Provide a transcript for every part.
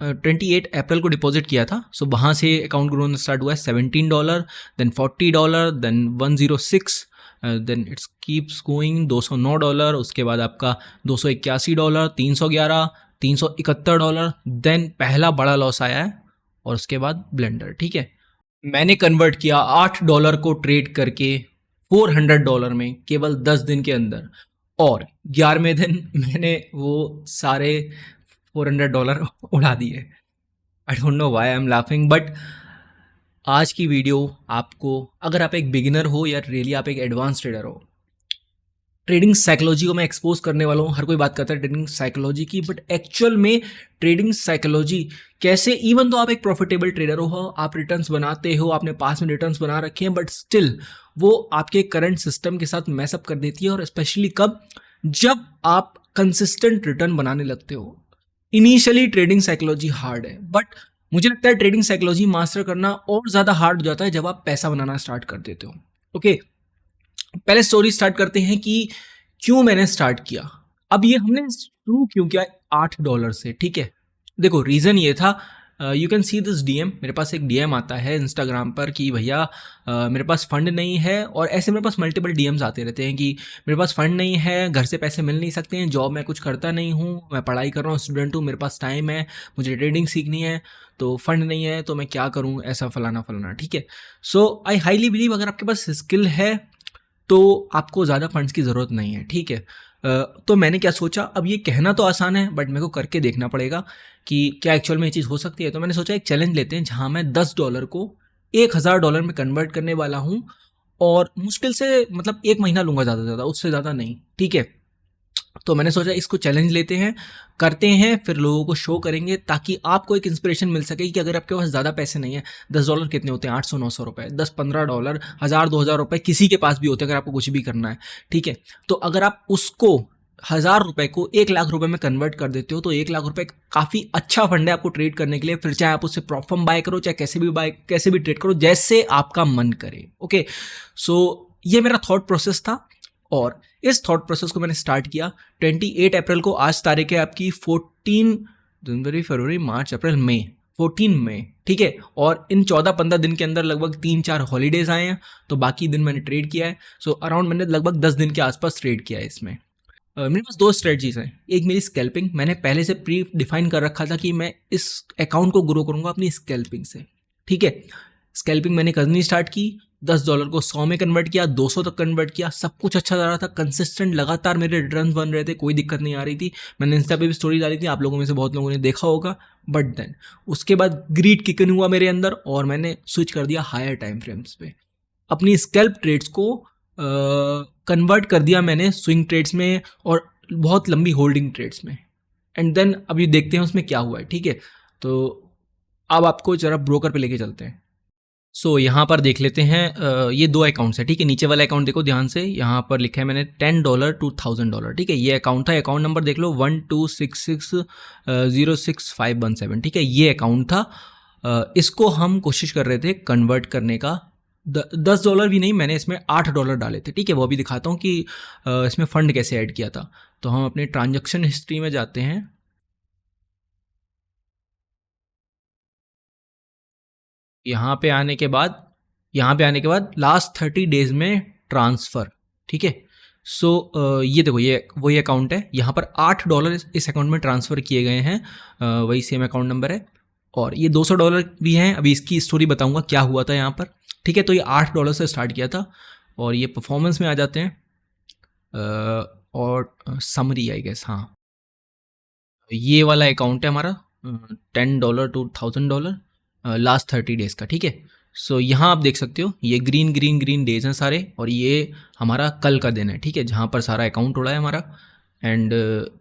28 अप्रैल को डिपॉजिट किया था, सो वहाँ से अकाउंट ग्रो स्टार्ट हुआ है $17, then $40, then 106, then it's keeps going $209, उसके बाद आपका $281, $311, $371, देन पहला बड़ा लॉस आया है और उसके बाद ब्लेंडर। ठीक है, मैंने कन्वर्ट किया $8 को ट्रेड करके $400 में केवल 10 दिन के अंदर, और 11वें दिन मैंने वो सारे $400 उड़ा दिए। I don't know why I am laughing, but आज की वीडियो आपको, अगर आप एक बिगिनर हो या रियली आप एक एडवांस ट्रेडर हो, ट्रेडिंग साइकोलॉजी को मैं एक्सपोज करने वाला हूँ। हर कोई बात करता है ट्रेडिंग साइकोलॉजी की, बट एक्चुअल में ट्रेडिंग साइकोलॉजी कैसे, इवन तो आप एक प्रॉफिटेबल ट्रेडर हो, आप रिटर्न्स बनाते हो, आपने पास में रिटर्न्स बना रखे हैं, बट स्टिल वो आपके करंट सिस्टम के साथ मैसअप कर देती है। और स्पेशली कब, जब आप कंसिस्टेंट रिटर्न बनाने लगते हो। इनिशियली ट्रेडिंग साइकोलॉजी हार्ड है, बट मुझे लगता है ट्रेडिंग साइकोलॉजी मास्टर करना और ज़्यादा हार्ड हो जाता है जब आप पैसा बनाना स्टार्ट कर देते हो। ओके, पहले स्टोरी स्टार्ट करते हैं कि क्यों मैंने स्टार्ट किया। अब ये हमने शुरू क्यों किया $8 से। ठीक है, देखो रीज़न ये था, you can see this DM, मेरे पास एक डीएम आता है इंस्टाग्राम पर कि भैया मेरे पास फंड नहीं है, और ऐसे मेरे पास मल्टीपल डीएम्स आते रहते हैं कि मेरे पास फंड नहीं है, घर से पैसे मिल नहीं सकते हैं, जॉब में कुछ करता नहीं हूँ, मैं पढ़ाई कर रहा हूँ, स्टूडेंट हूँ, मेरे पास टाइम है, मुझे ट्रेडिंग सीखनी है, तो फंड नहीं है, तो मैं क्या करूँ, ऐसा फलाना फलाना। ठीक है, सो आई हाईली बिलीव अगर आपके पास स्किल है तो आपको ज़्यादा फंड्स की ज़रूरत नहीं है। ठीक है, तो मैंने क्या सोचा, अब ये कहना तो आसान है बट मेरे को करके देखना पड़ेगा कि क्या एक्चुअल में ये चीज़ हो सकती है। तो मैंने सोचा एक चैलेंज लेते हैं जहाँ मैं $10 को $1000 में कन्वर्ट करने वाला हूँ, और मुश्किल से मतलब 1 महीना लूँगा, ज़्यादा से ज़्यादा, उससे ज़्यादा नहीं। ठीक है, तो मैंने सोचा इसको चैलेंज लेते हैं, करते हैं, फिर लोगों को शो करेंगे ताकि आपको एक इंस्पिरेशन मिल सके कि अगर आपके पास ज़्यादा पैसे नहीं है, $10 कितने होते हैं, 800-900 रुपये, $10-15, 1000-2000 रुपये किसी के पास भी होते हैं अगर आपको कुछ भी करना है। ठीक है, तो अगर आप उसको 1000 रुपये को 1 लाख रुपये में कन्वर्ट कर देते हो तो 1 लाख रुपये काफ़ी अच्छा फंड है आपको ट्रेड करने के लिए। फिर चाहे आप उससे प्रॉप फर्म बाय करो, चाहे कैसे भी ट्रेड करो, जैसे आपका मन करे। ओके, सो ये मेरा थॉट प्रोसेस था, और इस थॉट प्रोसेस को मैंने स्टार्ट किया 28 अप्रैल को। आज तारीख है आपकी 14 जनवरी, फरवरी, मार्च, अप्रैल, मई, 14 मई। ठीक है, और इन 14-15 दिन के अंदर लगभग 3-4 हॉलीडेज आए हैं, तो बाकी दिन मैंने ट्रेड किया है। सो अराउंड मैंने लगभग 10 दिन के आसपास ट्रेड किया है इसमें। मेरे पास 2 स्ट्रेटजीज हैं। एक मेरी स्कैल्पिंग, मैंने पहले से प्री डिफाइन कर रखा था कि मैं इस अकाउंट को ग्रो करूंगा अपनी स्कैल्पिंग से। ठीक है, स्कैल्पिंग मैंने करनी स्टार्ट की, $10 को 100 में कन्वर्ट किया, 200 तक कन्वर्ट किया, सब कुछ अच्छा जा रहा था, कंसिस्टेंट लगातार मेरे रिटर्न्स बन रहे थे, कोई दिक्कत नहीं आ रही थी। मैंने इंस्टा पे भी स्टोरी डाली थी, आप लोगों में से बहुत लोगों ने देखा होगा। बट देन उसके बाद ग्रीड किकन हुआ मेरे अंदर, और मैंने स्विच कर दिया हायर टाइम फ्रेम्स पे। अपनी स्कैल्प ट्रेड्स को कन्वर्ट कर दिया मैंने स्विंग ट्रेड्स में और बहुत लंबी होल्डिंग ट्रेड्स में। एंड देन अभी देखते हैं उसमें क्या हुआ है। ठीक है, तो अब आपको जरा ब्रोकर पे लेके चलते हैं। सो यहाँ पर देख लेते हैं, ये 2 अकाउंट्स है। ठीक है, नीचे वाला अकाउंट देखो ध्यान से, यहाँ पर लिखा है मैंने $10 to $1000। ठीक है, ये अकाउंट था, अकाउंट नंबर देख लो 1266066517। ठीक है, ये अकाउंट था। इसको हम कोशिश कर रहे थे कन्वर्ट करने का। $10 भी नहीं, मैंने इसमें $8 डाले थे। ठीक है, वो भी दिखाता हूँ कि इसमें फ़ंड कैसे ऐड किया था। तो हम अपने ट्रांजैक्शन हिस्ट्री में जाते हैं। यहाँ पे आने के बाद लास्ट 30 डेज में ट्रांसफ़र। ठीक है, सो ये देखो, ये वही अकाउंट है, यहाँ पर $8 इस अकाउंट में ट्रांसफ़र किए गए हैं, वही सेम अकाउंट नंबर है, और ये $200 भी हैं। अभी इसकी स्टोरी बताऊंगा क्या हुआ था यहाँ पर। ठीक है, तो ये $8 से स्टार्ट किया था, और ये परफॉर्मेंस में आ जाते हैं, और समरी आई गेस, हाँ ये वाला अकाउंट है हमारा, $10 to $1000 लास्ट 30 डेज़ का। ठीक है, सो यहाँ आप देख सकते हो ये ग्रीन ग्रीन ग्रीन डेज हैं सारे, और ये हमारा कल का दिन है। ठीक है, जहाँ पर सारा अकाउंट उड़ा है हमारा। एंड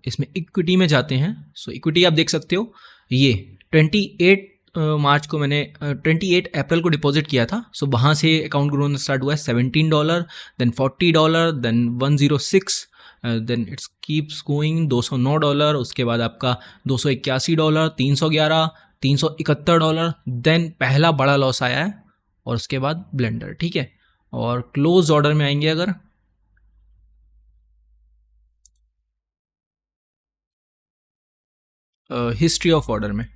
इसमें इक्विटी में जाते हैं। सो इक्विटी आप देख सकते हो, ये 28 मार्च को मैंने 28 अप्रैल को डिपॉजिट किया था। सो वहाँ से अकाउंट ग्रो स्टार्ट हुआ है $17, then $40, then 106, then it's keeps going $209, उसके बाद आपका $281, $311, $371, देन पहला बड़ा लॉस आया है, और उसके बाद ब्लेंडर। ठीक है, और क्लोज ऑर्डर में आएंगे अगर, हिस्ट्री ऑफ ऑर्डर में,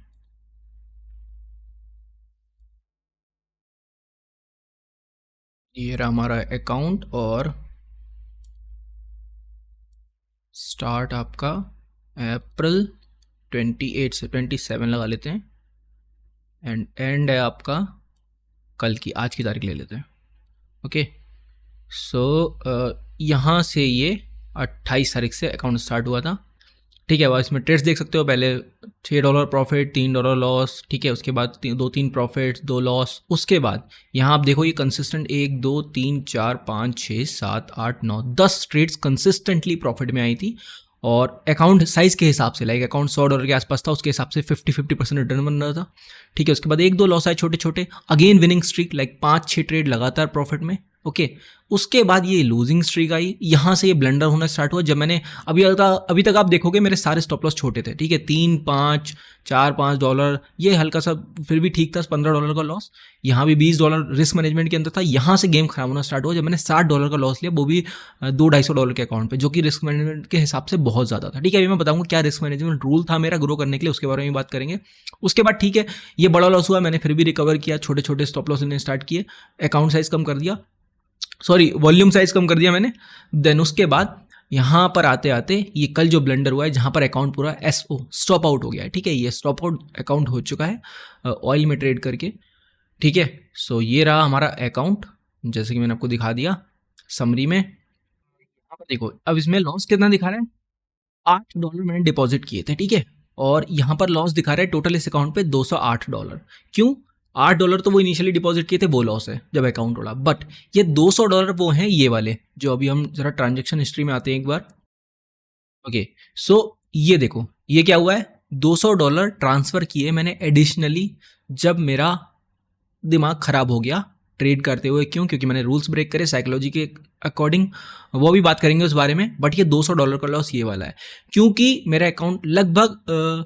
ये रहा हमारा अकाउंट और स्टार्ट आपका अप्रैल 28 से 27 लगा लेते हैं एंड एंड है आपका कल की, आज की तारीख ले लेते हैं। ओके, सो यहाँ से ये 28 तारीख से अकाउंट स्टार्ट हुआ था। ठीक है, अब इसमें ट्रेड्स देख सकते हो, पहले $6 प्रॉफिट, $3 लॉस। ठीक है, उसके बाद 2-3 प्रॉफिट, 2 लॉस। उसके बाद यहाँ आप देखो ये कंसिस्टेंट 1 2 3 4 5 6 7 8 9 10 ट्रेड्स कंसिस्टेंटली प्रॉफिट में आई थी। और अकाउंट साइज़ के हिसाब से, लाइक अकाउंट $100 के आसपास था, उसके हिसाब से 50% रिटर्न बन रहा था। ठीक है, उसके बाद 1-2 लॉस आए छोटे छोटे, again winning streak, like 5-6 trade लगातार प्रॉफिट में। ओके, उसके बाद ये लूजिंग स्ट्रीक आई, यहाँ से ये ब्लंडर होना स्टार्ट हुआ जब मैंने अभी तक आप देखोगे मेरे सारे स्टॉप लॉस छोटे थे। ठीक है, 3 5 4 5 डॉलर, ये हल्का सा फिर भी ठीक था, $15 का लॉस। यहाँ भी $20 रिस्क मैनेजमेंट के अंदर था। यहाँ से गेम खराब होना स्टार्ट हुआ जब मैंने $60 का लॉस लिया, वो भी $200-250 के अकाउंट पे, जो कि रिस्क मैनेजमेंट के हिसाब से बहुत ज़्यादा था। ठीक है, अभी मैं बताऊंगा क्या रिस्क मैनेजमेंट रूल था मेरा ग्रो करने के लिए, उसके बारे में बात करेंगे। उसके बाद ठीक है, ये बड़ा लॉस हुआ, मैंने फिर भी रिकवर किया, छोटे छोटे स्टॉप लॉस लेने स्टार्ट किए, अकाउंट साइज कम कर दिया, सॉरी वॉल्यूम साइज कम कर दिया मैंने। देन उसके बाद यहाँ पर आते आते ये कल जो ब्लंडर हुआ है, जहाँ पर अकाउंट पूरा स्टॉप आउट हो गया है। ठीक है, ये स्टॉप आउट अकाउंट हो चुका है ऑयल में ट्रेड करके। ठीक है, सो ये रहा हमारा अकाउंट, जैसे कि मैंने आपको दिखा दिया समरी में। यहाँ पर देखो, अब इसमें लॉस कितना दिखा रहा है, $8 मैंने डिपॉजिट किए थे। ठीक है, और यहाँ पर लॉस दिखा रहा है टोटल इस अकाउंट पे $208। क्यों? $8 तो वो इनिशियली डिपॉजिट किए थे, वो लॉस है जब अकाउंट उड़ा। बट ये $200 वो हैं ये वाले, जो अभी हम जरा ट्रांजेक्शन हिस्ट्री में आते हैं एक बार। ओके, सो ये देखो ये क्या हुआ है, $200 ट्रांसफ़र किए मैंने एडिशनली जब मेरा दिमाग ख़राब हो गया ट्रेड करते हुए। क्यों? क्योंकि मैंने रूल्स ब्रेक करे साइकोलॉजी के अकॉर्डिंग, वो भी बात करेंगे उस बारे में। बट ये $200 का लॉस ये वाला है, क्योंकि मेरा अकाउंट लगभग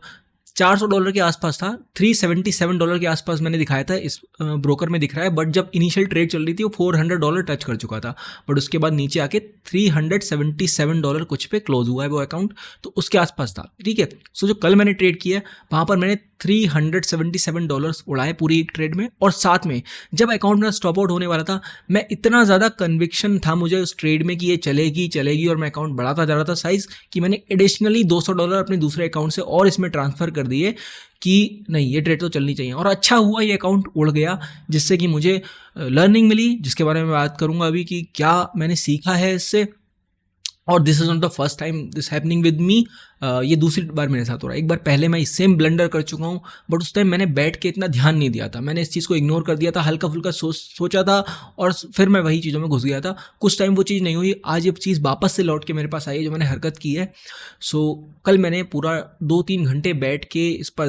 $400 के आसपास था, $377 के आसपास मैंने दिखाया था, इस ब्रोकर में दिख रहा है। बट जब इनिशियल ट्रेड चल रही थी वो $400 टच कर चुका था, बट उसके बाद नीचे आके $377 कुछ पे क्लोज हुआ है वो अकाउंट, तो उसके आसपास था। ठीक है, सो जो कल मैंने ट्रेड किया वहाँ पर मैंने $377 उड़ाए पूरी एक ट्रेड में। और साथ में जब अकाउंट में स्टॉप आउट होने वाला था, मैं इतना ज़्यादा कन्विक्शन था मुझे उस ट्रेड में कि ये चलेगी चलेगी, और मैं अकाउंट बढ़ाता जा रहा था साइज़, कि मैंने एडिशनली $200 अपने दूसरे अकाउंट से और इसमें ट्रांसफ़र कर दिए कि नहीं ये ट्रेड तो चलनी चाहिए। और अच्छा हुआ ये अकाउंट उड़ गया, जिससे कि मुझे लर्निंग मिली, जिसके बारे में बात करूँगा अभी कि क्या मैंने सीखा है इससे। और this is not the first time this happening with me, ये दूसरी बार मेरे साथ हो रहा है। एक बार पहले मैं सेम ब्लंडर कर चुका हूँ, बट उस टाइम मैंने बैठ के इतना ध्यान नहीं दिया था, मैंने इस चीज़ को इग्नोर कर दिया था, हल्का फुल्का सोचा था, और फिर मैं वही चीज़ों में घुस गया था। कुछ टाइम वो चीज़ नहीं हुई, आज ये चीज़ वापस से लौट के मेरे पास आई है जो मैंने हरकत की है। सो कल मैंने पूरा 2-3 घंटे बैठ के इस पर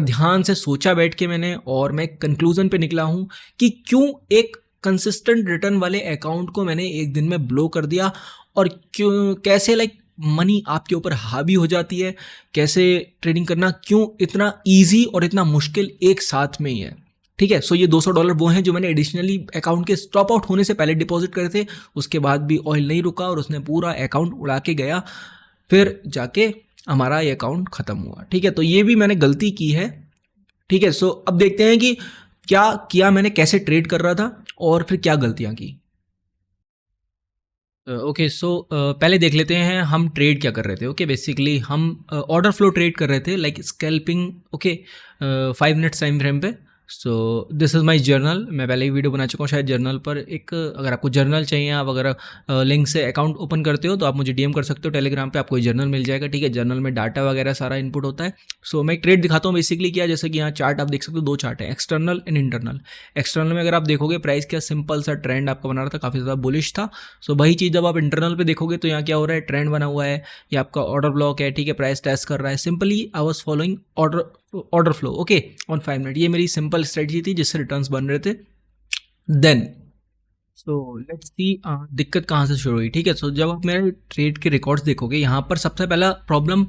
ध्यान से सोचा बैठ के मैंने, और मैं कंक्लूजन पे निकला हूँ कि क्यों एक कंसिस्टेंट रिटर्न वाले अकाउंट को मैंने एक दिन में ब्लो कर दिया, और क्यों कैसे लाइक मनी आपके ऊपर हावी हो जाती है, कैसे ट्रेडिंग करना क्यों इतना इजी और इतना मुश्किल एक साथ में ही है। ठीक है, सो ये $200 वो हैं जो मैंने एडिशनली अकाउंट के स्टॉप आउट होने से पहले डिपॉजिट करे थे। उसके बाद भी ऑयल नहीं रुका और उसने पूरा अकाउंट उड़ा के गया, फिर जाके हमारा ये अकाउंट ख़त्म हुआ। ठीक है, तो ये भी मैंने गलती की है। ठीक है, सो अब देखते हैं कि क्या किया मैंने, कैसे ट्रेड कर रहा था, और फिर क्या गलतियाँ की। ओके, सो पहले देख लेते हैं हम ट्रेड क्या कर रहे थे। ओके, बेसिकली हम ऑर्डर फ्लो ट्रेड कर रहे थे, like scalping. Okay, 5 minutes time frame पे। So this is my journal, मैं पहले ही वीडियो बना चुका हूँ शायद जर्नल पर। एक अगर आपको जर्नल चाहिए, आप अगर लिंक से अकाउंट ओपन करते हो तो आप मुझे डीएम कर सकते हो टेलीग्राम पे, आपको जर्नल मिल जाएगा। ठीक है, जर्नल में डाटा वगैरह सारा इनपुट होता है। सो मैं एक ट्रेड दिखाता हूँ बेसिकली क्या, जैसे कि यहाँ चार्ट आप देख सकते हो, 2 चार्ट है, एक्सटर्नल एंड इंटरनल। एक्सटर्नल में अगर आप देखोगे प्राइस क्या सिंपल सा ट्रेंड आपका बना रहा था, काफ़ी ज़्यादा बुलिश था। सो वही चीज़ जब आप इंटरनल पे देखोगे तो यहाँ क्या हो रहा है, ट्रेंड बना हुआ है, ये आपका ऑर्डर ब्लॉक है। ठीक है, प्राइस टेस्ट कर रहा है, simply I was following order flow. Okay, on 5 minute, ये मेरी सिंपल स्ट्रेटजी थी जिससे रिटर्न्स बन रहे थे। देन सो लेट्स सी दिक्कत कहाँ से शुरू हुई। ठीक है, सो जब आप मेरे ट्रेड के रिकॉर्ड्स देखोगे, यहाँ पर सबसे पहला प्रॉब्लम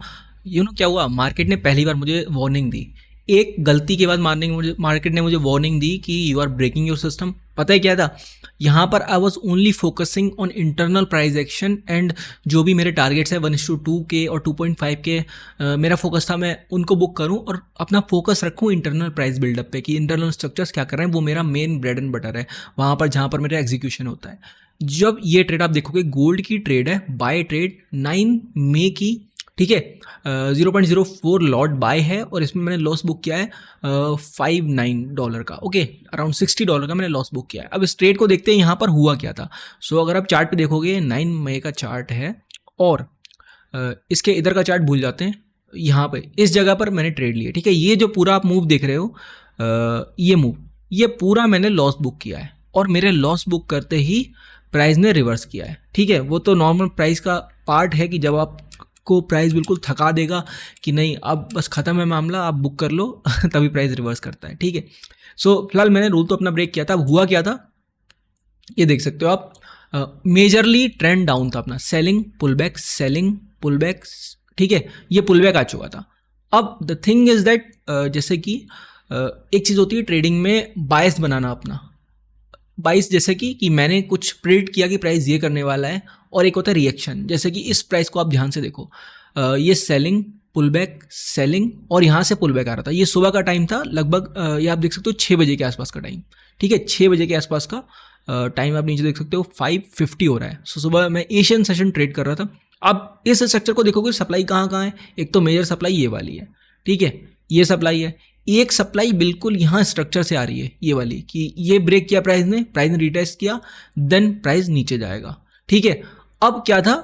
क्या हुआ, मार्केट ने पहली बार मुझे वार्निंग दी एक गलती के बाद मार्केट ने मुझे वार्निंग दी कि you are breaking your system. पता है क्या था, यहाँ पर I was only focusing on internal price action and जो भी मेरे टारगेट्स है 1:2 के और 2.5 के, मेरा फोकस था मैं उनको बुक करूँ और अपना फोकस रखूँ इंटरनल प्राइस बिल्डअप पे कि इंटरनल स्ट्रक्चर्स क्या कर रहे हैं, वो मेरा मेन ब्रेड एंड बटर है, वहाँ पर जहाँ पर मेरा एग्जीक्यूशन होता है। जब ये ट्रेड आप देखोगे, गोल्ड की ट्रेड है, बाय ट्रेड 9 मई की, ठीक है, 0.04 लॉट बाय है और इसमें मैंने लॉस बुक किया है $59 का, ओके, अराउंड $60 का मैंने लॉस बुक किया है। अब इस ट्रेड को देखते हैं यहाँ पर हुआ क्या था। सो अगर आप चार्ट पे देखोगे 9 मई का चार्ट है और इसके इधर का चार्ट भूल जाते हैं, यहाँ पे इस जगह पर मैंने ट्रेड लिया, ठीक है। ये जो पूरा आप मूव देख रहे हो, ये मूव, ये पूरा मैंने लॉस बुक किया है और मेरे लॉस बुक करते ही प्राइस ने रिवर्स किया है, ठीक है। वो तो नॉर्मल प्राइस का पार्ट है कि जब आप को प्राइस बिल्कुल थका देगा कि नहीं अब बस खत्म है मामला, आप बुक कर लो तभी प्राइस रिवर्स करता है, ठीक है। सो फिलहाल मैंने रूल तो अपना ब्रेक किया था। अब हुआ क्या था, ये देख सकते हो आप, मेजरली ट्रेंड डाउन था अपना, सेलिंग पुल बैक, ठीक है, ये पुल बैक आ चुका था। अब द थिंग इज दैट जैसे कि एक चीज़ होती है ट्रेडिंग में बायस बनाना अपना, बाइस जैसे कि मैंने कुछ प्रिडिक्ट किया कि प्राइस ये करने वाला है, और एक होता है रिएक्शन, जैसे कि इस प्राइस को आप ध्यान से देखो, ये सेलिंग पुल बैक सेलिंग और यहाँ से पुल बैक आ रहा था। ये सुबह का टाइम था लगभग, ये आप देख सकते हो 6 बजे के आसपास का टाइम, ठीक है, 6 बजे के आसपास का टाइम आप नीचे देख सकते हो, 5:50 हो रहा है। सो सुबह मैं एशियन सेशन ट्रेड कर रहा था। अब इस स्ट्रक्चर को देखोगे, सप्लाई कहाँ कहाँ है, एक तो मेजर सप्लाई ये वाली है, ठीक है, ये सप्लाई है, एक सप्लाई बिल्कुल यहाँ स्ट्रक्चर से आ रही है, ये वाली, कि ये ब्रेक किया प्राइस ने रिटेस्ट किया, देन प्राइस नीचे जाएगा, ठीक है। अब क्या था,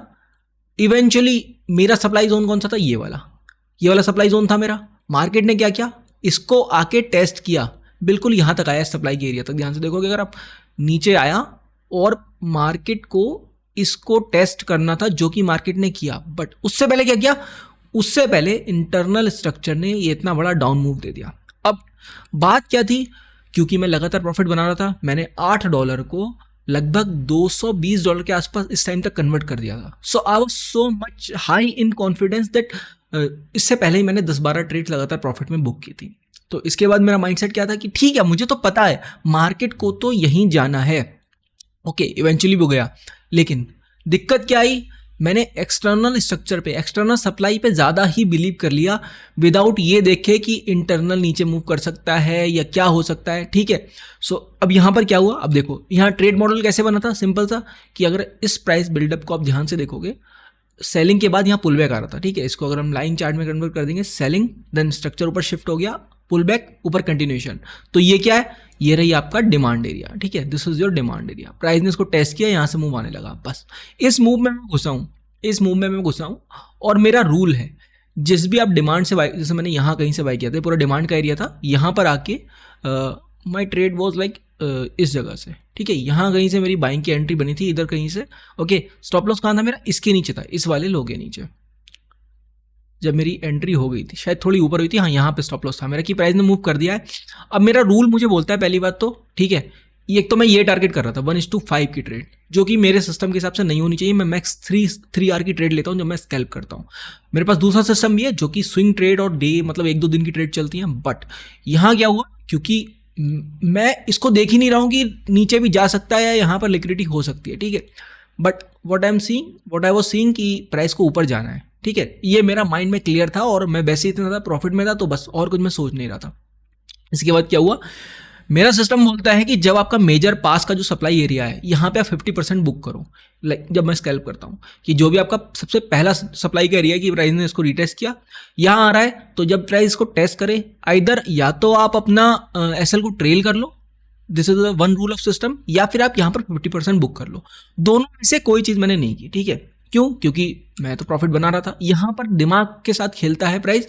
इवेंचुअली मेरा सप्लाई जोन कौन सा था, ये वाला सप्लाई जोन था मेरा। मार्केट ने क्या किया, इसको आके टेस्ट किया, बिल्कुल यहाँ तक आया, सप्लाई के एरिया तक। ध्यान से देखोगे अगर आप, नीचे आया और मार्केट को इसको टेस्ट करना था, जो कि मार्केट ने किया, बट उससे पहले क्या किया, उससे पहले इंटरनल स्ट्रक्चर ने ये इतना बड़ा डाउन मूव दे दिया। अब बात क्या थी, क्योंकि मैं लगातार प्रॉफिट बना रहा था, मैंने $8 को लगभग $220 के आसपास इस टाइम तक कन्वर्ट कर दिया था। So I was so much high in confidence that इससे पहले ही मैंने 10-12 ट्रेड लगातार प्रॉफिट में बुक की थी। तो इसके बाद मेरा माइंडसेट क्या था कि ठीक है, मुझे तो पता है मार्केट को तो यहीं जाना है, ओके, इवेंचुअली वो गया। लेकिन दिक्कत क्या आई, मैंने एक्सटर्नल स्ट्रक्चर पे, एक्सटर्नल सप्लाई पे ज़्यादा ही बिलीव कर लिया, विदाउट ये देखे कि इंटरनल नीचे मूव कर सकता है या क्या हो सकता है, ठीक है। सो अब यहाँ पर क्या हुआ, अब देखो यहाँ ट्रेड मॉडल कैसे बना था, सिंपल सा, कि अगर इस प्राइस बिल्डअप को आप ध्यान से देखोगे, सेलिंग के बाद यहाँ पुल बैक आ रहा था, ठीक है। इसको अगर हम लाइन चार्ट में कन्वर्ट कर देंगे, सेलिंग, देन स्ट्रक्चर ऊपर शिफ्ट हो गया, पुल बैक, ऊपर कंटिन्यूएशन। तो ये क्या है, ये रही आपका डिमांड एरिया, ठीक है, this is your demand area. Price ने इसको टेस्ट किया, यहाँ से मूव आने लगा, बस इस मूव में मैं घुसा हूँ, और मेरा रूल है, जिस भी आप डिमांड से बाई, जैसे मैंने यहाँ कहीं से बाई किया था, पूरा डिमांड का एरिया था, यहाँ पर आके माई ट्रेड वॉज लाइक इस जगह से, ठीक है, यहाँ कहीं से मेरी बाइंग की एंट्री बनी थी, इधर कहीं से, ओके। स्टॉप लॉस कहाँ था मेरा, इसके नीचे था, इस वाले लो के नीचे जब मेरी एंट्री हो गई थी, शायद थोड़ी ऊपर हुई थी, हाँ यहाँ पे स्टॉप लॉस था मेरा, कि प्राइस ने मूव कर दिया है। अब मेरा रूल मुझे बोलता है, पहली बात तो, ठीक है, एक तो मैं ये टारगेट कर रहा था 1:5 की ट्रेड, जो कि मेरे सिस्टम के हिसाब से नहीं होनी चाहिए। मैं मैक्स 3 आवर की ट्रेड लेता हूँ जब मैं स्कैल्प करता हूँ। मेरे पास दूसरा सिस्टम भी है जो कि स्विंग ट्रेड और डे, मतलब 1-2 दिन की ट्रेड चलती हैं। बट यहाँ क्या हुआ, क्योंकि मैं इसको देख ही नहीं रहा हूँ कि नीचे भी जा सकता है या यहाँ पर लिक्विडिटी हो सकती है, ठीक है। But what I was seeing कि प्राइस को ऊपर जाना है, ठीक है, ये मेरा माइंड में क्लियर था, और मैं वैसे इतना ज़्यादा प्रॉफिट में था, तो बस और कुछ मैं सोच नहीं रहा था। इसके बाद क्या हुआ, मेरा सिस्टम बोलता है कि जब आपका मेजर पास का जो सप्लाई एरिया है, यहाँ पे आप 50% बुक करो। लाइक जब मैं स्कैल्प करता हूँ कि जो भी आपका सबसे पहला सप्लाई का एरिया है, कि प्राइस ने इसको रिटेस्ट किया, यहाँ आ रहा है, तो जब प्राइस इसको टेस्ट करे, आइदर या तो आप अपना एसएल को ट्रेल कर लो, this is one rule of system, या फिर आप यहाँ पर 50% बुक कर लो। दोनों में से कोई चीज़ मैंने नहीं की, ठीक है। क्यों, क्योंकि मैं तो प्रॉफिट बना रहा था। यहाँ पर दिमाग के साथ खेलता है प्राइस,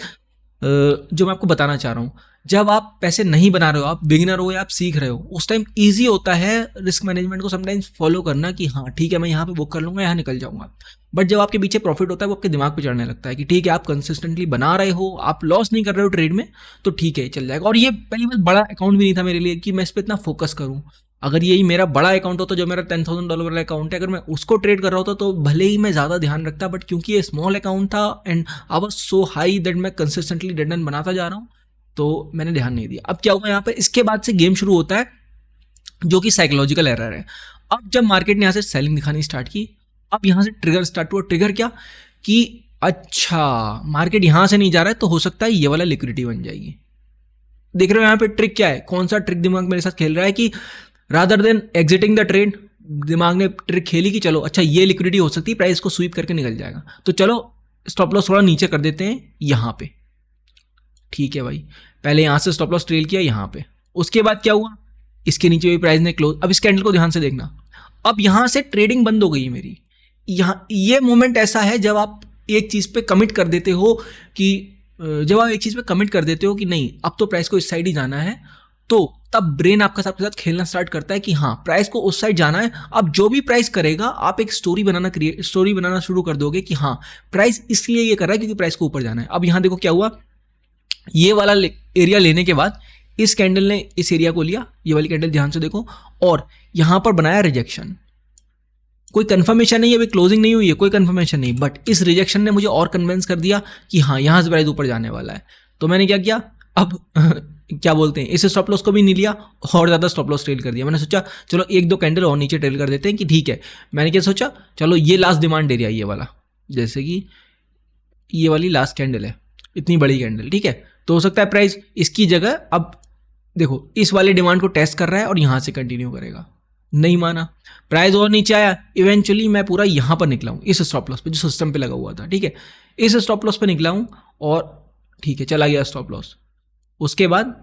जो मैं आपको बताना चाह रहा हूँ। जब आप पैसे नहीं बना रहे हो, आप बिगिनर हो या आप सीख रहे हो, उस टाइम इजी होता है रिस्क मैनेजमेंट को समटाइम्स फॉलो करना, कि हाँ ठीक है मैं यहाँ पे बुक कर लूँगा, यहाँ निकल जाऊँगा। बट जब आपके पीछे प्रॉफिट होता है, वो आपके दिमाग पे चढ़ने लगता है कि ठीक है आप कंसिस्टेंटली बना रहे हो, आप लॉस नहीं कर रहे हो ट्रेड में, तो ठीक है चल जाएगा। और ये पहली बात बड़ा अकाउंट भी नहीं था मेरे लिए कि मैं इस पर इतना फोकस करूँ। अगर यही मेरा बड़ा अकाउंट होता, जो मेरा $10,000 वाला अकाउंट है, अगर मैं उसको ट्रेड कर रहा होता तो भले ही मैं ज़्यादा ध्यान रखता, बट क्योंकि ये स्मॉल अकाउंट था and I was so high that मैं कंसिस्टेंटली रिटर्न बनाता जा रहा हूँ, तो मैंने ध्यान नहीं दिया। अब क्या हुआ यहाँ पे, इसके बाद से गेम शुरू होता है जो कि साइकोलॉजिकल एरर है। अब जब मार्केट ने यहाँ से सेलिंग दिखानी स्टार्ट की, अब यहाँ से ट्रिगर स्टार्ट हुआ। ट्रिगर क्या कि अच्छा मार्केट यहाँ से नहीं जा रहा है तो हो सकता है ये वाला लिक्विडिटी बन जाएगी। देख रहे हो यहाँ पे ट्रिक क्या है, कौन सा ट्रिक दिमाग मेरे साथ खेल रहा है कि rather than exiting the trade, दिमाग ने ट्रिक खेली कि चलो अच्छा ये लिक्विडिटी हो सकती है, प्राइस को स्वीप करके निकल जाएगा, तो चलो स्टॉप लॉस थोड़ा नीचे कर देते हैं यहाँ पे। ठीक है भाई, पहले यहाँ से स्टॉप लॉस ट्रेल किया यहाँ पे, उसके बाद क्या हुआ, इसके नीचे भी प्राइस ने क्लोज। अब इस कैंडल को ध्यान से देखना, अब यहाँ से ट्रेडिंग बंद हो गई मेरी। यहाँ ये मोमेंट ऐसा है जब आप एक चीज़ पे कमिट कर देते हो कि नहीं अब तो प्राइस को इस साइड ही जाना है, तो तब ब्रेन आपका साथ खेलना स्टार्ट करता है कि हाँ प्राइस को उस साइड जाना है। अब जो भी प्राइस करेगा आप एक स्टोरी बनाना शुरू कर दोगे कि हाँ प्राइस इसलिए ये कर रहा है क्योंकि प्राइस को ऊपर जाना है। अब यहाँ देखो क्या हुआ, ये वाला एरिया लेने के बाद इस कैंडल ने इस एरिया को लिया, ये वाली कैंडल ध्यान से देखो, और यहाँ पर बनाया रिजेक्शन। कोई कंफर्मेशन नहीं है, अभी क्लोजिंग नहीं हुई है, कोई कंफर्मेशन नहीं, बट इस रिजेक्शन ने मुझे और कन्विंस कर दिया कि हाँ यहाँ से प्राइस ऊपर जाने वाला है। तो मैंने क्या किया, अब क्या बोलते हैं, इस स्टॉप लॉस को भी नहीं लिया और ज़्यादा स्टॉप लॉस ट्रेल कर दिया। मैंने सोचा चलो एक दो कैंडल और नीचे ट्रेल कर देते हैं कि ठीक है। मैंने क्या सोचा, चलो ये लास्ट डिमांड एरिया ये वाला, जैसे कि ये वाली लास्ट कैंडल है, इतनी बड़ी कैंडल, ठीक है, तो हो सकता है प्राइस इसकी जगह अब देखो इस वाले डिमांड को टेस्ट कर रहा है और यहाँ से कंटिन्यू करेगा। नहीं माना, प्राइस और नीचे आया, इवेंचुअली मैं पूरा यहाँ पर निकला हूँ इस स्टॉप लॉस पे जो सिस्टम पे लगा हुआ था। ठीक है, इस स्टॉप लॉस पे निकला हूँ और ठीक है चला गया स्टॉप लॉस। उसके बाद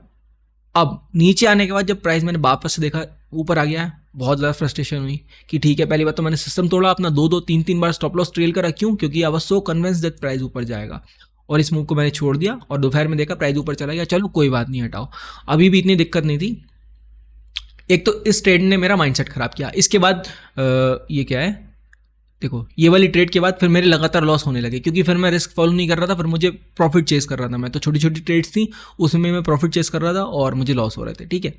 अब नीचे आने के बाद जब प्राइस मैंने वापस से देखा ऊपर आ गया है, बहुत ज़्यादा फ्रस्ट्रेशन हुई कि ठीक है पहली बात तो मैंने सिस्टम तोड़ा अपना, दो तीन बार स्टॉप लॉस ट्रेल करा। क्यों? क्योंकि आई was so convince that price ऊपर जाएगा, और इस मूव को मैंने छोड़ दिया और दोपहर में देखा प्राइस ऊपर चला गया। चलो कोई बात नहीं, हटाओ, अभी भी इतनी दिक्कत नहीं थी। एक तो इस ट्रेड ने मेरा माइंडसेट खराब किया। इसके बाद ये क्या है, देखो ये वाली ट्रेड के बाद फिर मेरे लगातार लॉस होने लगे, क्योंकि फिर मैं रिस्क फॉलो नहीं कर रहा था, फिर मुझे प्रॉफिट चेस कर रहा था। मैं तो छोटी छोटी ट्रेड्स थी उसमें मैं प्रॉफिट चेस कर रहा था और मुझे लॉस हो रहे थे। ठीक है,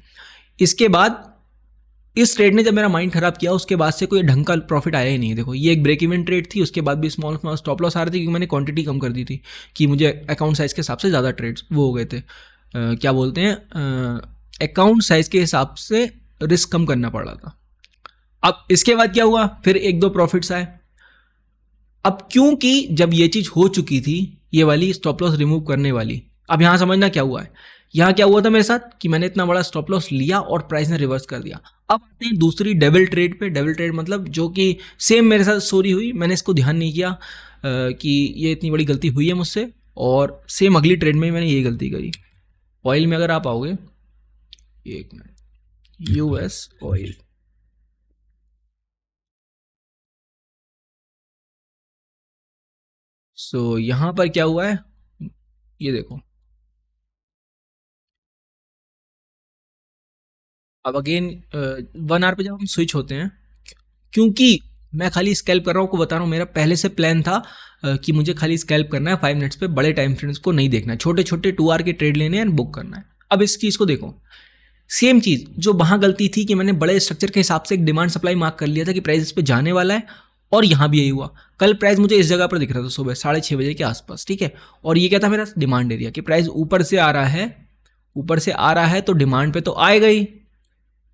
इसके बाद इस ट्रेड ने जब मेरा माइंड खराब किया, उसके बाद से कोई ढंग का प्रॉफिट आया ही नहीं। देखो ये एक ब्रेक इवन ट्रेड थी, उसके बाद भी स्मॉल स्टॉप लॉस आ रहे थे क्योंकि मैंने क्वांटिटी कम कर दी थी कि मुझे अकाउंट साइज के हिसाब से ज़्यादा ट्रेड्स वो हो गए थे, क्या बोलते हैं, अकाउंट साइज के हिसाब से रिस्क कम करना पड़ रहा था। अब इसके बाद क्या हुआ, फिर एक दो प्रॉफिट्स आए। अब क्योंकि जब ये चीज़ हो चुकी थी, ये वाली स्टॉप लॉस रिमूव करने वाली, अब यहाँ समझना क्या हुआ है। यहाँ क्या हुआ था मेरे साथ कि मैंने इतना बड़ा स्टॉप लॉस लिया और प्राइस ने रिवर्स कर दिया। अब आते हैं दूसरी डबल ट्रेड पे। डबल ट्रेड मतलब जो कि सेम मेरे साथ स्टोरी हुई, मैंने इसको ध्यान नहीं किया कि ये इतनी बड़ी गलती हुई है मुझसे, और सेम अगली ट्रेड में मैंने यही गलती करी। ऑयल में अगर आप आओगे, एक मिनट, यूएस ऑयल, सो यहाँ पर क्या हुआ है ये देखो। अब अगेन 1 आवर पे जब हम स्विच होते हैं, क्योंकि मैं खाली स्कैल्प कर रहा हूँ, को बता रहा हूँ, मेरा पहले से प्लान था कि मुझे खाली स्कैल्प करना है 5 मिनट्स पे, बड़े टाइम फ्रेम्स को नहीं देखना है, छोटे छोटे 2 आवर के ट्रेड लेने हैं, बुक करना है। अब इस चीज़ को देखो, सेम चीज़ जो वहाँ गलती थी कि मैंने बड़े स्ट्रक्चर के हिसाब से एक डिमांड सप्लाई मार्क कर लिया था कि प्राइस इस पे जाने वाला है, और यहाँ भी यही हुआ। कल प्राइस मुझे इस जगह पर दिख रहा था सुबह 6:30 बजे के आसपास, ठीक है, और ये क्या था मेरा डिमांड एरिया कि प्राइस ऊपर से आ रहा है, ऊपर से आ रहा है तो डिमांड पे तो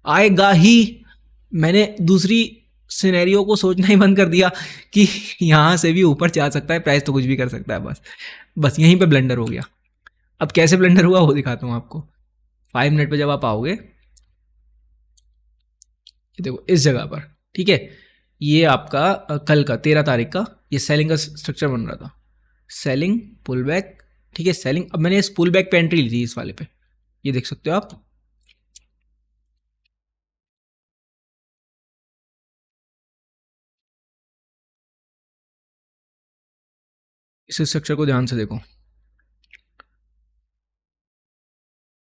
आएगा ही। मैंने दूसरी सिनेरियो को सोचना ही बंद कर दिया कि यहाँ से भी ऊपर जा सकता है प्राइस, तो कुछ भी कर सकता है। बस यहीं पे ब्लंडर हो गया। अब कैसे ब्लंडर हुआ वो दिखाता हूँ आपको। 5 मिनट पे जब आप आओगे, ये देखो इस जगह पर, ठीक है, ये आपका कल का 13 तारीख का ये सेलिंग का स्ट्रक्चर बन रहा था, सेलिंग पुल बैक, ठीक है, सेलिंग। अब मैंने इस पुल बैक पे एंट्री ली थी, इस वाले पे, ये देख सकते हो आप। इस स्ट्रक्चर को ध्यान से देखो,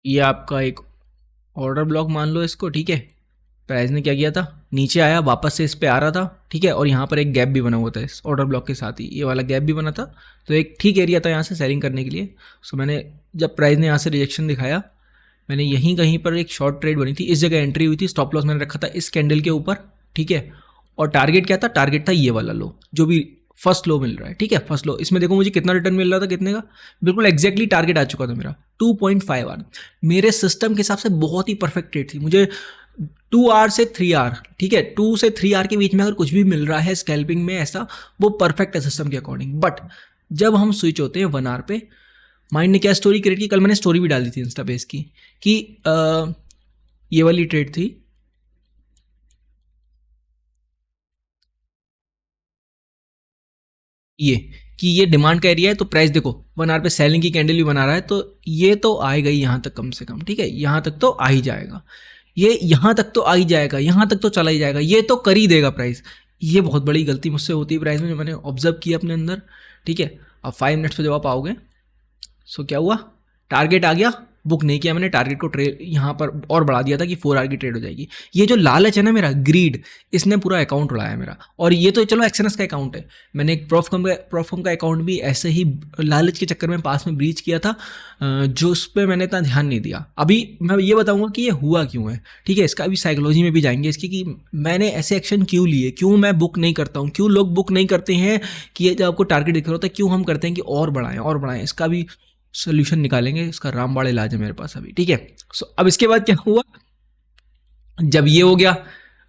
ये आपका एक ऑर्डर ब्लॉक मान लो इसको, ठीक है। प्राइस ने क्या किया था, नीचे आया, वापस से इस पे आ रहा था, ठीक है, और यहाँ पर एक गैप भी बना हुआ था इस ऑर्डर ब्लॉक के साथ ही, ये वाला गैप भी बना था, तो एक ठीक एरिया था यहाँ से सेलिंग करने के लिए। सो मैंने जब प्राइस ने यहाँ से रिजेक्शन दिखाया, मैंने यहीं कहीं पर एक शॉर्ट ट्रेड बनी थी, इस जगह एंट्री हुई थी, स्टॉप लॉस मैंने रखा था इस कैंडल के ऊपर, ठीक है, और टारगेट क्या था, टारगेट था ये वाला लो जो भी फर्स्ट लो मिल रहा है, ठीक है, फर्स्ट लो। इसमें देखो मुझे कितना रिटर्न मिल रहा था, कितने का, बिल्कुल एग्जैक्टली टारगेट आ चुका था मेरा 2.5 आवर। मेरे सिस्टम के हिसाब से बहुत ही परफेक्ट ट्रेड थी। मुझे 2 आवर से 3 आवर, ठीक है, 2 से 3 आवर के बीच में अगर कुछ भी मिल रहा है स्कैल्पिंग में ऐसा, वो परफेक्ट है सिस्टम के अकॉर्डिंग। बट जब हम स्विच होते हैं 1 आवर पे, माइंड ने क्या स्टोरी क्रिएट की, कल मैंने स्टोरी भी डाली थी इंस्टा पेज की, कि ये वाली ट्रेड थी, ये कि ये डिमांड का एरिया है, तो प्राइस देखो 1 आवर पे सेलिंग की कैंडल भी बना रहा है, तो ये तो आएगा ही यहाँ तक कम से कम, ठीक है, यहाँ तक तो आ ही जाएगा, ये यहाँ तक तो आ ही जाएगा, यहाँ तक तो चला ही जाएगा, ये तो कर ही देगा प्राइस। ये बहुत बड़ी गलती मुझसे होती है प्राइस में, जो मैंने ऑब्जर्व किया अपने अंदर, ठीक है। अब 5 मिनट्स पे जब आप आओगे, सो क्या हुआ, टारगेट आ गया, बुक नहीं किया मैंने, टारगेट को ट्रेड यहाँ पर और बढ़ा दिया था कि 4 आवर की ट्रेड हो जाएगी। ये जो लालच है ना मेरा, ग्रीड, इसने पूरा अकाउंट उड़ाया मेरा। और ये तो चलो एक्सएनएस का अकाउंट है, मैंने एक प्रॉफकॉम का अकाउंट भी ऐसे ही लालच के चक्कर में पास में ब्रीच किया था, जो उस पर मैंने इतना ध्यान नहीं दिया। अभी मैं ये बताऊंगा कि ये हुआ क्यों है, ठीक है, इसका अभी साइकोलॉजी में भी जाएंगे इसकी, कि मैंने ऐसे एक्शन क्यों लिए, क्यों मैं बुक नहीं करता हूँ, क्यों लोग बुक नहीं करते हैं, कि ये जब आपको टारगेट दिख रहा होता है क्यों हम करते हैं कि और बढ़ाएं और बढ़ाएं। इसका भी सोल्यूशन निकालेंगे, इसका रामबाड़ इलाज है मेरे पास अभी, ठीक है। सो अब इसके बाद क्या हुआ, जब ये हो गया,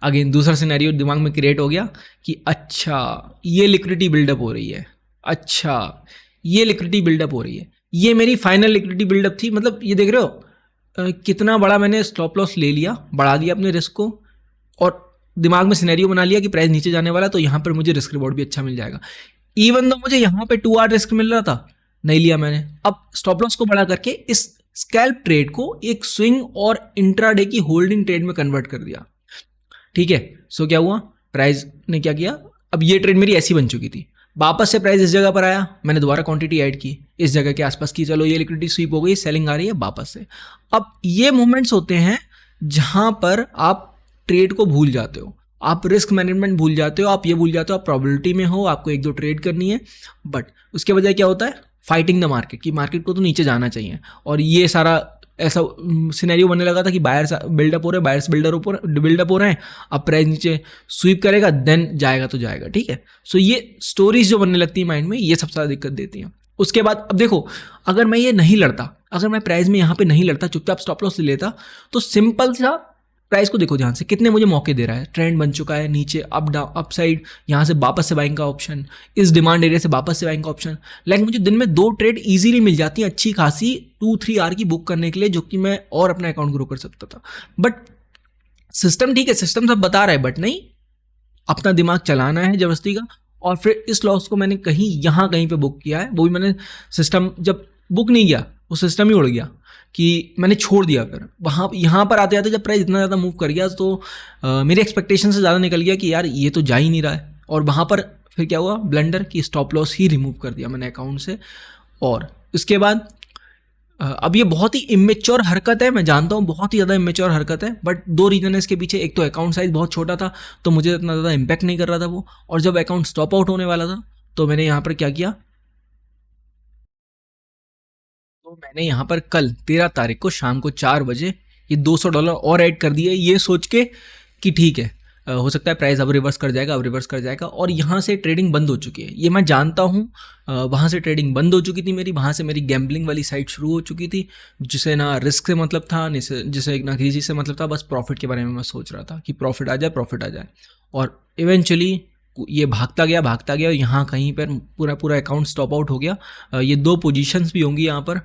अगेन दूसरा सिनेरियो दिमाग में क्रिएट हो गया कि अच्छा ये लिक्विडिटी बिल्डअप हो रही है, अच्छा ये लिक्विडिटी बिल्डअप हो रही है, ये मेरी फाइनल लिक्विडिटी बिल्डअप थी। मतलब ये देख रहे हो कितना बड़ा मैंने स्टॉप लॉस ले लिया, बढ़ा दिया अपने रिस्क को, और दिमाग में सिनेरियो बना लिया कि प्राइस नीचे जाने वाला, तो यहाँ पर मुझे रिस्क रिवॉर्ड भी अच्छा मिल जाएगा। इवन तो मुझे यहाँ पे 2 आवर रिस्क मिल रहा था, नहीं लिया मैंने। अब स्टॉप लॉस को बढ़ा करके इस स्कैल्प ट्रेड को एक स्विंग और इंट्राडे की होल्डिंग ट्रेड में कन्वर्ट कर दिया, ठीक है। सो क्या हुआ, प्राइस ने क्या किया, अब ये ट्रेड मेरी ऐसी बन चुकी थी, वापस से प्राइस इस जगह पर आया, मैंने दोबारा क्वांटिटी ऐड की इस जगह के आसपास की, चलो ये लिक्विडिटी स्वीप हो गई, सेलिंग आ रही है वापस से। अब ये मोमेंट्स होते हैं जहां पर आप ट्रेड को भूल जाते हो, आप रिस्क मैनेजमेंट भूल जाते हो, आप ये भूल जाते हो आप प्रोबेबिलिटी में हो, आपको 1-2 ट्रेड करनी है, बट उसके बजाय क्या होता है, फाइटिंग द मार्केट, कि मार्केट को तो नीचे जाना चाहिए। और ये सारा ऐसा सिनेरियो बनने लगा था कि बायर्स बिल्डअप हो रहे हैं, बायर्स बिल्डअप हो रहे हैं, अब प्राइस नीचे स्वीप करेगा, देन जाएगा तो जाएगा, ठीक है। सो ये स्टोरीज जो बनने लगती है माइंड में, ये सबसे ज़्यादा दिक्कत देती हैं। उसके बाद अब देखो, अगर मैं ये नहीं लड़ता, अगर मैं प्राइस में यहाँ पे नहीं लड़ता, चुपचाप स्टॉप लॉस ले लेता, तो सिंपल सा प्राइस को देखो ध्यान से, कितने मुझे मौके दे रहा है, ट्रेंड बन चुका है, नीचे अप डाउन अप साइड, यहाँ से वापस से बाइंग का ऑप्शन, इस डिमांड एरिया से वापस से बाइंग का ऑप्शन। लाइक मुझे दिन में 2 ट्रेड इजीली मिल जाती हैं, अच्छी खासी 2-3 आवर की बुक करने के लिए, जो कि मैं और अपना अकाउंट ग्रो कर सकता था। बट सिस्टम, ठीक है, सिस्टम सब बता रहा है, बट नहीं, अपना दिमाग चलाना है जबरदस्ती का। और फिर इस लॉस को मैंने कहीं यहाँ कहीं पे बुक किया है, वो भी मैंने सिस्टम जब बुक नहीं किया, वो सिस्टम ही उड़ गया कि मैंने छोड़ दिया। फिर वहाँ यहाँ पर आते आते जब प्राइस इतना ज़्यादा मूव कर गया, तो मेरे एक्सपेक्टेशन से ज़्यादा निकल गया कि यार ये तो जा ही नहीं रहा है। और वहाँ पर फिर क्या हुआ, ब्लंडर की स्टॉप लॉस ही रिमूव कर दिया मैंने अकाउंट से। और इसके बाद अब ये बहुत ही इमेच्योर हरकत है, मैं जानता हूँ बहुत ही ज़्यादा इमेच्योर हरकत है, बट 2 रीज़न है इसके पीछे। एक तो अकाउंट साइज़ बहुत छोटा था, तो मुझे इतना ज़्यादा इम्पैक्ट नहीं कर रहा था वो, और जब अकाउंट स्टॉप आउट होने वाला था, तो मैंने यहाँ पर क्या किया, तो मैंने यहाँ पर कल 13 तारीख को शाम को 4 बजे ये $200 और ऐड कर दिए, ये सोच के कि ठीक है हो सकता है प्राइस अब रिवर्स कर जाएगा, अब रिवर्स कर जाएगा। और यहाँ से ट्रेडिंग बंद हो चुकी है, ये मैं जानता हूँ। वहाँ से ट्रेडिंग बंद हो चुकी थी मेरी, वहाँ से मेरी गैम्बलिंग वाली साइड शुरू हो चुकी थी, जिसे ना रिस्क से मतलब था, जिसे ना किसी चीज़ से मतलब था, बस प्रॉफिट के बारे में मैं सोच रहा था कि प्रॉफिट आ जाए, प्रॉफिट आ जाए। और इवेंचुअली ये भागता गया, यहाँ कहीं पर पूरा पूरा अकाउंट स्टॉप आउट हो गया। ये 2 पोजीशंस भी होंगी यहाँ पर,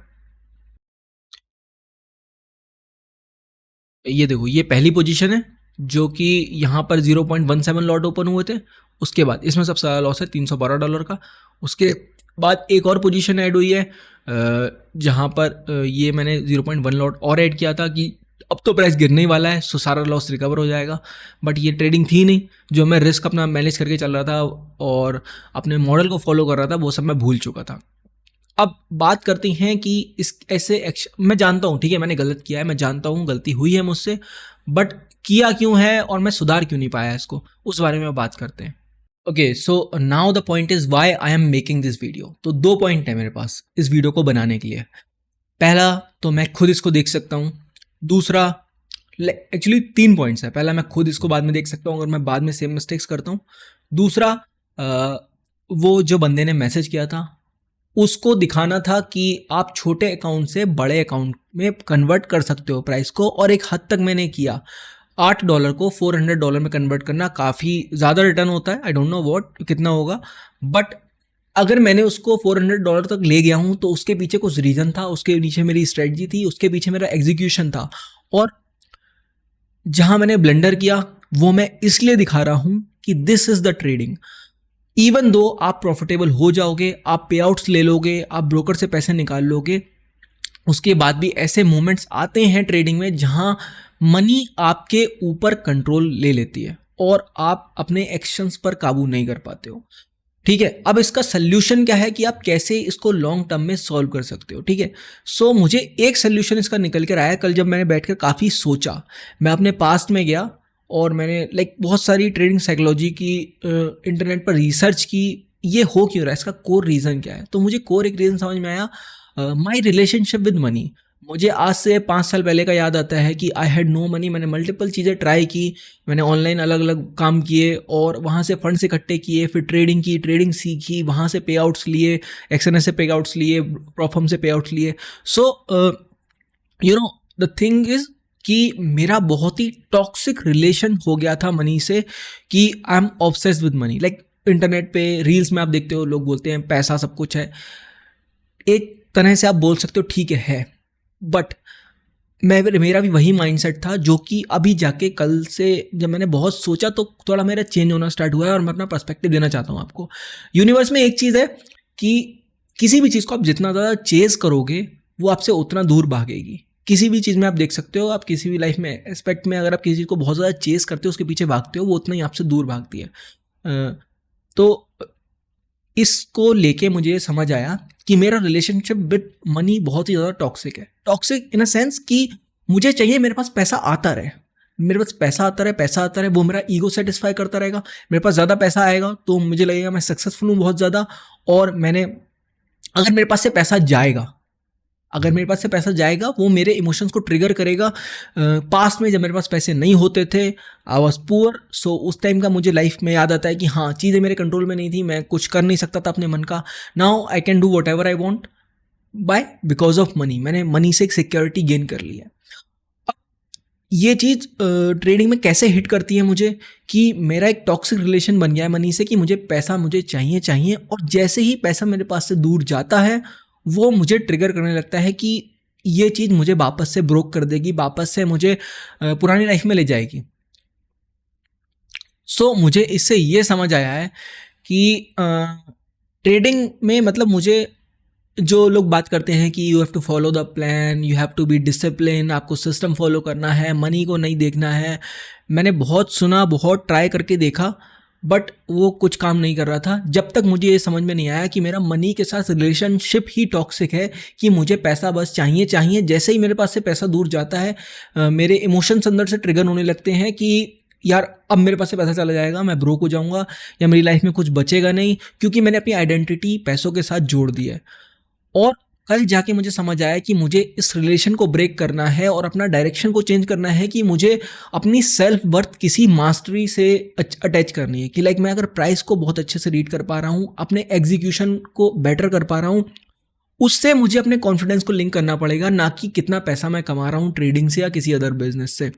ये देखो ये पहली पोजीशन है जो कि यहाँ पर 0.17 लॉट ओपन हुए थे, उसके बाद इसमें सबसे ज़्यादा लॉस है $312 का। उसके बाद एक और पोजीशन ऐड हुई है जहाँ पर ये मैंने 0.1 लॉट और ऐड किया था कि अब तो प्राइस गिरने ही वाला है, सो सारा लॉस रिकवर हो जाएगा। बट ये ट्रेडिंग थी नहीं, जो मैं रिस्क अपना मैनेज करके चल रहा था और अपने मॉडल को फॉलो कर रहा था, वो सब मैं भूल चुका था। अब बात करते हैं कि इस ऐसे एक्शन, मैं जानता हूँ ठीक है मैंने गलत किया है, मैं जानता हूँ गलती हुई है मुझसे, बट किया क्यों है और मैं सुधार क्यों नहीं पाया इसको, उस बारे में बात करते हैं। Okay, so now the point is why I am making this video. तो 2 पॉइंट है मेरे पास इस वीडियो को बनाने के लिए। पहला तो मैं खुद इसको देख सकता हूँ, दूसरा एक्चुअली 3 पॉइंट्स है। पहला मैं खुद इसको बाद में देख सकता हूँ अगर मैं बाद में सेम मिस्टेक्स करता हूँ, दूसरा वो जो बंदे ने मैसेज किया था उसको दिखाना था कि आप छोटे अकाउंट से बड़े अकाउंट में कन्वर्ट कर सकते हो प्राइस को, और एक हद तक मैंने किया। $8 को $400 में कन्वर्ट करना काफ़ी ज़्यादा रिटर्न होता है, आई डोंट नो व्हाट कितना होगा, बट अगर मैंने उसको $400 तक ले गया हूँ तो उसके पीछे कुछ रीज़न था, उसके पीछे मेरी स्ट्रेटजी थी, उसके पीछे मेरा एग्जीक्यूशन था। और जहाँ मैंने ब्लंडर किया वो मैं इसलिए दिखा रहा हूँ कि this is the trading. Even though आप प्रॉफिटेबल हो जाओगे, आप पे आउट्स ले लोगे, आप ब्रोकर से पैसे निकाल लोगे, उसके बाद भी ऐसे मोमेंट्स आते हैं ट्रेडिंग में जहां मनी आपके ऊपर कंट्रोल ले लेती है और आप अपने एक्शंस पर काबू नहीं कर पाते हो। ठीक है, अब इसका सल्यूशन क्या है कि आप कैसे इसको लॉन्ग टर्म में सॉल्व कर सकते हो। ठीक है, सो मुझे एक सल्यूशन इसका निकल कर आया कल जब मैंने बैठकर काफ़ी सोचा। मैं अपने पास्ट में गया और मैंने बहुत सारी ट्रेडिंग साइकोलॉजी की इंटरनेट पर रिसर्च की, ये हो क्यों रहा है, इसका कोर रीज़न क्या है। तो मुझे कोर एक रीज़न समझ में आया, माई रिलेशनशिप विद मनी। मुझे आज से 5 साल पहले का याद आता है कि आई हैड नो मनी। मैंने मल्टीपल चीज़ें ट्राई की, मैंने ऑनलाइन अलग अलग काम किए और वहाँ से फंड्स इकट्ठे किए, फिर ट्रेडिंग की, ट्रेडिंग सीखी, वहाँ से पे आउट्स लिए, एक्सएनएस से पे आउट्स लिए, प्रॉफर्म से पे आउट्स लिए। So you know the thing is कि मेरा बहुत ही टॉक्सिक रिलेशन हो गया था मनी से, कि I am obsessed with money. Internet पे रील्स में आप देखते हो लोग बोलते हैं पैसा सब कुछ है, एक तरह से आप बोल सकते हो ठीक है, बट मेरा भी वही माइंडसेट था जो कि अभी जाके कल से जब मैंने बहुत सोचा तो थोड़ा मेरा चेंज होना स्टार्ट हुआ है। और मैं अपना पर्सपेक्टिव देना चाहता हूँ आपको। यूनिवर्स में एक चीज़ है कि किसी भी चीज़ को आप जितना ज़्यादा चेज़ करोगे वो आपसे उतना दूर भागेगी। किसी भी चीज़ में आप देख सकते हो, आप किसी भी लाइफ में एस्पेक्ट में अगर आप किसी चीज़ को बहुत ज़्यादा चेज़ करते हो, उसके पीछे भागते हो, वो उतना ही आपसे दूर भागती है। तो इसको लेके मुझे समझ आया कि मेरा रिलेशनशिप विद मनी बहुत ही ज़्यादा टॉक्सिक है। टॉक्सिक इन अ सेंस कि मुझे चाहिए मेरे पास पैसा आता रहे, मेरे पास पैसा आता रहे, पैसा आता रहे, वो मेरा ईगो सेटिस्फाई करता रहेगा। मेरे पास ज़्यादा पैसा आएगा तो मुझे लगेगा मैं सक्सेसफुल हूँ बहुत ज़्यादा। और अगर मेरे पास से पैसा जाएगा, अगर मेरे पास से पैसा जाएगा वो मेरे इमोशंस को ट्रिगर करेगा। पास्ट में जब मेरे पास पैसे नहीं होते थे, आई वॉज पुअर, सो उस टाइम का मुझे लाइफ में याद आता है कि हाँ चीज़ें मेरे कंट्रोल में नहीं थी, मैं कुछ कर नहीं सकता था अपने मन का। Now I can do what ever I want because of money. मैंने मनी से एक सिक्योरिटी गेन कर ली है। ये चीज़ ट्रेडिंग में कैसे हिट करती है मुझे, कि मेरा एक टॉक्सिक रिलेशन बन गया है मनी से, कि मुझे पैसा मुझे चाहिए, और जैसे ही पैसा मेरे पास से दूर जाता है वो मुझे ट्रिगर करने लगता है कि ये चीज़ मुझे वापस से ब्रोक कर देगी, वापस से मुझे पुरानी लाइफ में ले जाएगी। सो मुझे इससे ये समझ आया है कि ट्रेडिंग में मुझे जो लोग बात करते हैं कि you have to follow the plan, you have to be discipline, आपको सिस्टम फॉलो करना है, मनी को नहीं देखना है, मैंने बहुत सुना, बहुत ट्राई करके देखा, बट वो कुछ काम नहीं कर रहा था जब तक मुझे ये समझ में नहीं आया कि मेरा मनी के साथ रिलेशनशिप ही टॉक्सिक है, कि मुझे पैसा बस चाहिए। जैसे ही मेरे पास से पैसा दूर जाता है मेरे इमोशंस अंदर से ट्रिगर होने लगते हैं कि यार अब मेरे पास से पैसा चला जाएगा, मैं ब्रोक हो जाऊंगा, या मेरी लाइफ में कुछ बचेगा नहीं, क्योंकि मैंने अपनी आइडेंटिटी पैसों के साथ जोड़ दी है। और कल जाके मुझे समझ आया कि मुझे इस रिलेशन को ब्रेक करना है और अपना डायरेक्शन को चेंज करना है, कि मुझे अपनी सेल्फ वर्थ किसी मास्टरी से अटैच करनी है। कि मैं अगर प्राइस को बहुत अच्छे से रीड कर पा रहा हूँ, अपने एग्जीक्यूशन को बेटर कर पा रहा हूँ, उससे मुझे अपने कॉन्फिडेंस को लिंक करना पड़ेगा, ना कि कितना पैसा मैं कमा रहा हूँ ट्रेडिंग से या किसी अदर बिजनेस से।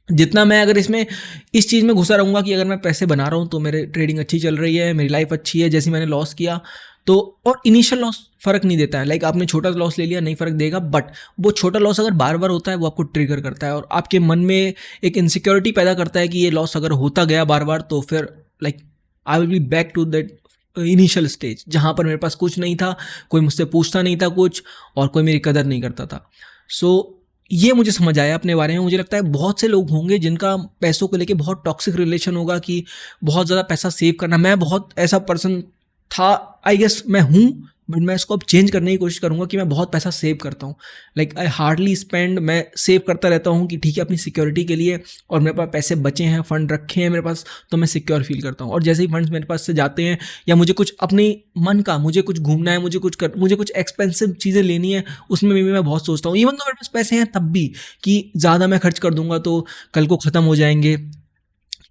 जितना मैं अगर इस चीज़ में घुसा रहूँगा कि अगर मैं पैसे बना रहा हूँ तो मेरे ट्रेडिंग अच्छी चल रही है, मेरी लाइफ अच्छी है, जैसे मैंने लॉस किया तो, और इनिशियल लॉस फ़र्क नहीं देता है, आपने छोटा लॉस ले लिया नहीं फ़र्क देगा, बट वो छोटा लॉस अगर बार बार होता है वो आपको ट्रिगर करता है और आपके मन में एक इनसिक्योरिटी पैदा करता है कि ये लॉस अगर होता गया बार बार तो फिर I will be back to that initial stage जहाँ पर मेरे पास कुछ नहीं था, कोई मुझसे पूछता नहीं था कुछ, और कोई मेरी कदर नहीं करता था। सो ये मुझे समझ आया अपने बारे में। मुझे लगता है बहुत से लोग होंगे जिनका पैसों को लेके बहुत टॉक्सिक रिलेशन होगा, कि बहुत ज़्यादा पैसा सेव करना। मैं बहुत ऐसा पर्सन था, आई गेस मैं हूँ, बट मैं इसको अब चेंज करने की कोशिश करूँगा कि मैं बहुत पैसा सेव करता हूँ। आई हार्डली स्पेंड, मैं सेव करता रहता हूँ कि ठीक है अपनी सिक्योरिटी के लिए, और मेरे पास पैसे बचे हैं, फंड रखे हैं मेरे पास, तो मैं सिक्योर फील करता हूँ। और जैसे ही फंड्स मेरे पास से जाते हैं, या मुझे कुछ अपनी मन का, मुझे कुछ घूमना है, मुझे कुछ एक्सपेंसिव चीज़ें लेनी है, उसमें भी मैं बहुत सोचता हूँ, इवन तो मेरे पास पैसे हैं तब भी, कि ज़्यादा मैं खर्च कर दूंगा तो कल को ख़त्म हो जाएंगे,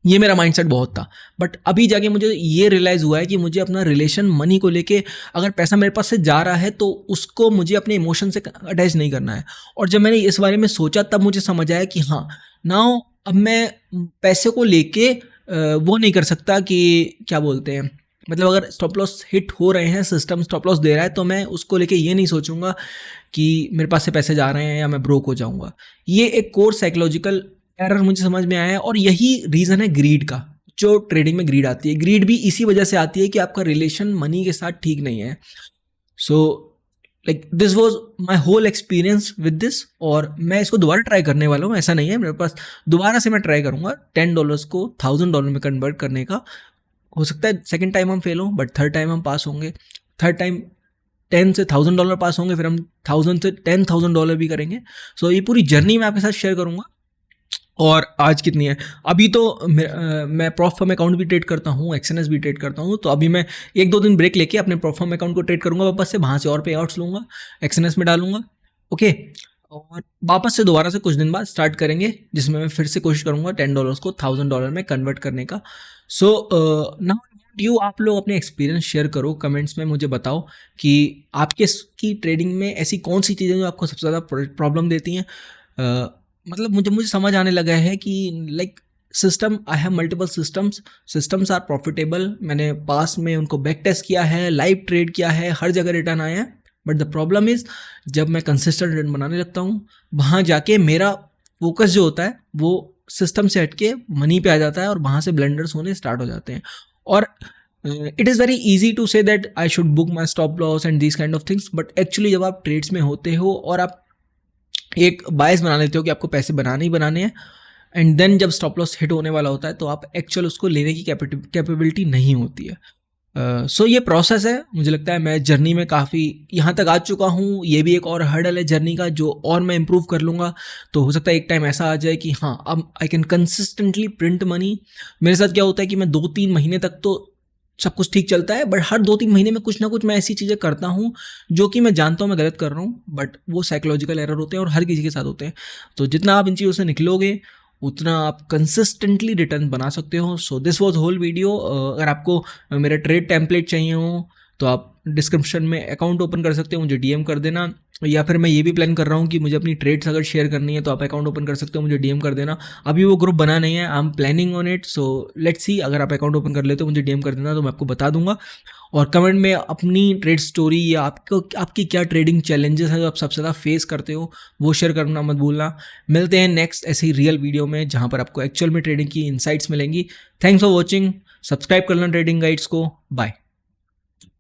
ये मेरा माइंडसेट बहुत था। बट अभी जाके मुझे ये रियलाइज़ हुआ है कि मुझे अपना रिलेशन मनी को लेके, अगर पैसा मेरे पास से जा रहा है तो उसको मुझे अपने इमोशन से अटैच नहीं करना है। और जब मैंने इस बारे में सोचा तब मुझे समझ आया कि हाँ, नाउ अब मैं पैसे को लेके वो नहीं कर सकता कि क्या बोलते हैं, मतलब अगर स्टॉप लॉस हिट हो रहे हैं, सिस्टम स्टॉप लॉस दे रहा है, तो मैं उसको लेके ये नहीं सोचूंगा कि मेरे पास से पैसे जा रहे हैं या मैं ब्रोक हो जाऊंगा। ये एक कोर साइकोलॉजिकल एरर मुझे समझ में आया है, और यही रीज़न है ग्रीड का। जो ट्रेडिंग में ग्रीड आती है, ग्रीड भी इसी वजह से आती है कि आपका रिलेशन मनी के साथ ठीक नहीं है। So like this was my whole experience with this, और मैं इसको दोबारा ट्राई करने वाला हूँ। ऐसा नहीं है, मेरे पास दोबारा से मैं ट्राई करूँगा $10 को $1000 में कन्वर्ट करने का। हो सकता है सेकेंड टाइम हम फेल हों, बट थर्ड टाइम हम पास होंगे। थर्ड टाइम 10 से $1000 पास होंगे, फिर हम 1000 से $10,000 भी करेंगे। सो ये पूरी जर्नी मैं आपके साथ शेयर करूँगा। और आज कितनी है, अभी तो मैं प्रॉफर्म अकाउंट भी ट्रेड करता हूँ, एक्सएनएस भी ट्रेड करता हूँ। तो अभी मैं 1-2 दिन ब्रेक लेके अपने प्रॉफर्म अकाउंट को ट्रेड करूँगा वापस से, वहाँ से और पे आउट्स लूँगा, एक्सएनएस में डालूंगा। ओके, और वापस से दोबारा से कुछ दिन बाद स्टार्ट करेंगे, जिसमें मैं फिर से कोशिश करूँगा $10 को $1000 में कन्वर्ट करने का। सो नाउ आप लोग अपने एक्सपीरियंस शेयर करो कमेंट्स में, मुझे बताओ कि आपके की ट्रेडिंग में ऐसी कौन सी चीज़ें जो आपको सबसे ज़्यादा प्रॉब्लम देती हैं। मतलब मुझे समझ आने लगा है कि like system, I have multiple systems are profitable. मैंने पास में उनको बैक टेस्ट किया है, लाइव ट्रेड किया है, हर जगह रिटर्न आया है। बट द प्रॉब्लम इज़ जब मैं कंसिस्टेंट रिटर्न बनाने लगता हूँ, वहाँ जाके मेरा फोकस जो होता है वो सिस्टम से हटके मनी पे आ जाता है, और वहाँ से ब्लेंडर्स होने स्टार्ट हो जाते हैं। और it is very easy to say that I should book my stop loss and this kind of things, but actually जब आप ट्रेड्स में होते हो और आप एक बायस बना लेते हो कि आपको पैसे बनाने ही बनाने हैं, एंड देन जब स्टॉप लॉस हिट होने वाला होता है तो आप एक्चुअल उसको लेने की कैपेबिलिटी नहीं होती है। सो ये प्रोसेस है। मुझे लगता है मैं जर्नी में काफ़ी यहाँ तक आ चुका हूँ। ये भी एक और हर्डल है जर्नी का, जो और मैं इम्प्रूव कर लूँगा। तो हो सकता है एक टाइम ऐसा आ जाए कि हाँ, अब I can consistently print money. मेरे साथ क्या होता है कि मैं 2-3 महीने तक तो सब कुछ ठीक चलता है, बट हर 2-3 महीने में कुछ ना कुछ मैं ऐसी चीज़ें करता हूँ जो कि मैं जानता हूँ मैं गलत कर रहा हूँ, बट वो साइकोलॉजिकल एरर होते हैं और हर किसी के साथ होते हैं। तो जितना आप इन चीज़ों से निकलोगे उतना आप कंसिस्टेंटली रिटर्न बना सकते हो। So this was whole video. अगर आपको मेरा ट्रेड टेम्पलेट चाहिए हो तो आप डिस्क्रिप्शन में अकाउंट ओपन कर सकते हो, मुझे डीएम कर देना। या फिर मैं ये भी प्लान कर रहा हूँ कि मुझे अपनी ट्रेड्स अगर शेयर करनी है तो आप अकाउंट ओपन कर सकते हो, मुझे डीएम कर देना। अभी वो ग्रुप बना नहीं है, I am planning on it. So let's see, अगर आप अकाउंट ओपन कर लेते हो मुझे डीएम कर देना, तो मैं आपको बता दूंगा। और कमेंट में अपनी ट्रेड स्टोरी या आपकी क्या ट्रेडिंग चैलेंजेस हैं जो आप सबसे ज़्यादा फेस करते हो वो शेयर करना मत भूलना। मिलते हैं नेक्स्ट ऐसी रियल वीडियो में जहाँ पर आपको एक्चुअल में ट्रेडिंग की इनसाइट्स मिलेंगी। Thanks for watching. सब्सक्राइब कर लेना ट्रेडिंग गाइड्स को। बाय।